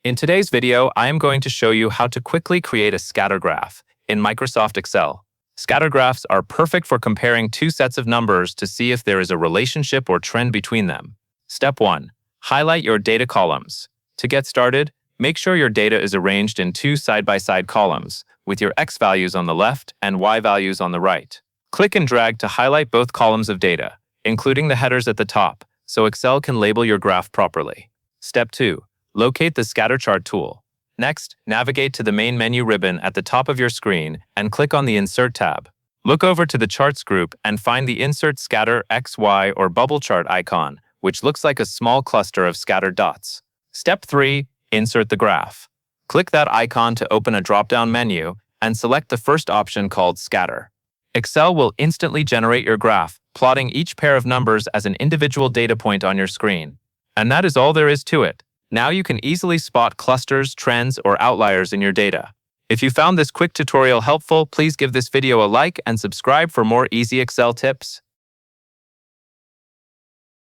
In today's video, I am going to show you how to quickly create a scatter graph in Microsoft Excel. Scatter graphs are perfect for comparing two sets of numbers to see if there is a relationship or trend between them. Step 1. Highlight your data columns. To get started, make sure your data is arranged in two side-by-side columns, with your X values on the left and Y values on the right. Click and drag to highlight both columns of data, including the headers at the top, so Excel can label your graph properly. Step 2. Locate the Scatter Chart tool. Next, navigate to the main menu ribbon at the top of your screen and click on the Insert tab. Look over to the Charts group and find the Insert Scatter X, Y, or Bubble Chart icon, which looks like a small cluster of scattered dots. Step 3. Insert the graph. Click that icon to open a drop-down menu and select the first option called Scatter. Excel will instantly generate your graph, plotting each pair of numbers as an individual data point on your screen. And that is all there is to it. Now you can easily spot clusters, trends, or outliers in your data. If you found this quick tutorial helpful, please give this video a like and subscribe for more easy Excel tips.